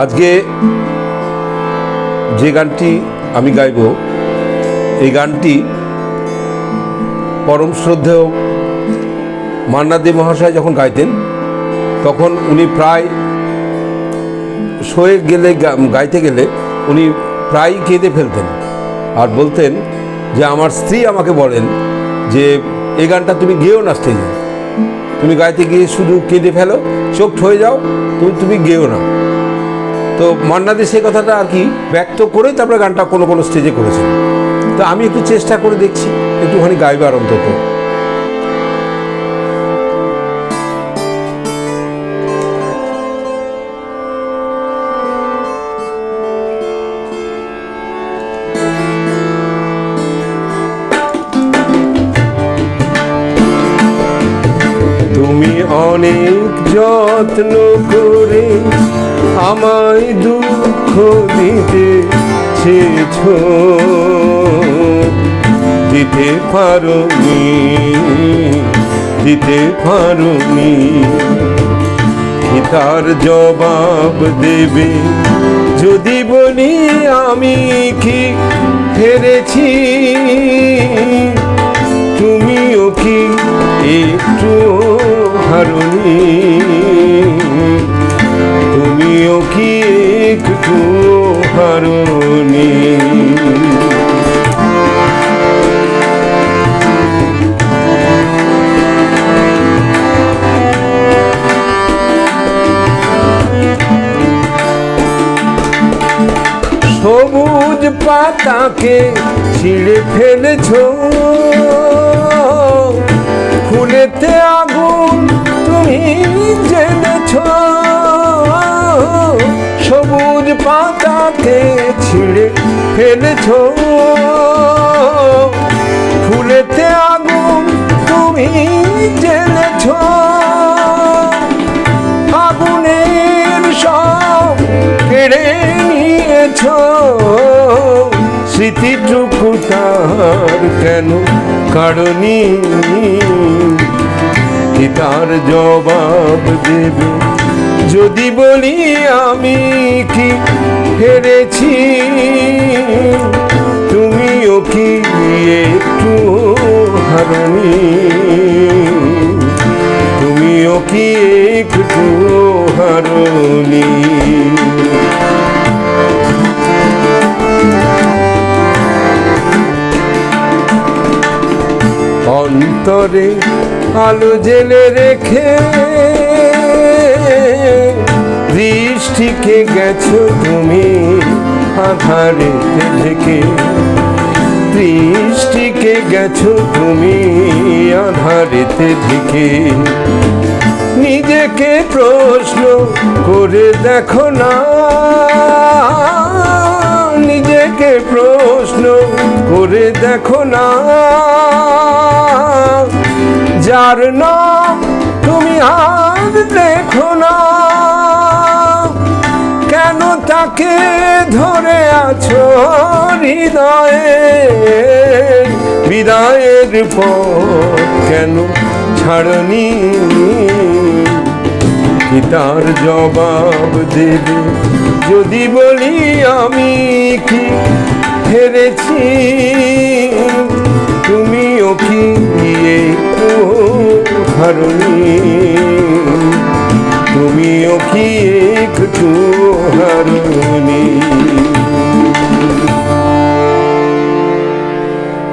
আজকে যে গানটি আমি গাইব এই গানটি পরম শ্রদ্ধেয় মান্না দে মহাশয় যখন গাইতেন তখন উনি প্রায় শোয়ে গেলে গাইতে গেলে উনি প্রায় কেঁদে ফেলতেন আর বলতেন যে আমার স্ত্রী আমাকে বলেন যে এই গানটা তুমি গেও না স্টেজে, তুমি গাইতে গিয়ে শুধু কেঁদে ফেলো, চোখ হয়ে যাও, তুমি গেও না। তো মান্না দে সেই কথাটা আর কি ব্যক্ত করেই তারপরে গানটা কোনো কোনো স্টেজে করেছেন। তো আমি একটু চেষ্টা করে দেখছি একটুখানি গাইবার অন্তত। তুমি অনেক যত্ন করে আমায় দুঃখ দিতে চেয়েছো, দিতে পারোনি, দিতে পারোনি। কি তার জবাব দেবে যদি বলি আমি কি হেরেছি? তুমিও কি একটু হারোনি? তুমিও কি একটু হারোনি? সবুজ পাতাকে ছিঁড়ে ফেলেছো, ফুলেতে আগুন তুমি জেনেছো। সবুজ পাতাকে ছিঁড়ে ফেলেছো, ফুলেতে আগুন তুমি জেনেছো। আগুনের সব কেড়ে নিয়েছো, স্মৃতিটুকু তার কেন কারণী? কি তার জবাব দেবে যদি বলি আমি কি হেরেছি? তুমিও কি একটু হারোনি? তুমিও কি একটু হারোনি? অন্তরে আলো জেলে রেখে দৃষ্টিকে গেছো তুমি আধারেতে ঢেকে। দৃষ্টিকে গেছো তুমি আধারেতে ঢেকে। নিজেকে প্রশ্ন করে দেখো না, নিজেকে প্রশ্ন করে দেখো না। যার নাম তুমি আজ দেখো না, কেন তাকে ধরে আছো হৃদয়ে? বিদায়ের পর কেন ছাড়নি? কি তার জবাব দেবে যদি বলি আমি কি হেরেছি? তুমিও কি একটু হারোনি? তুমিও কি একটু হারোনি?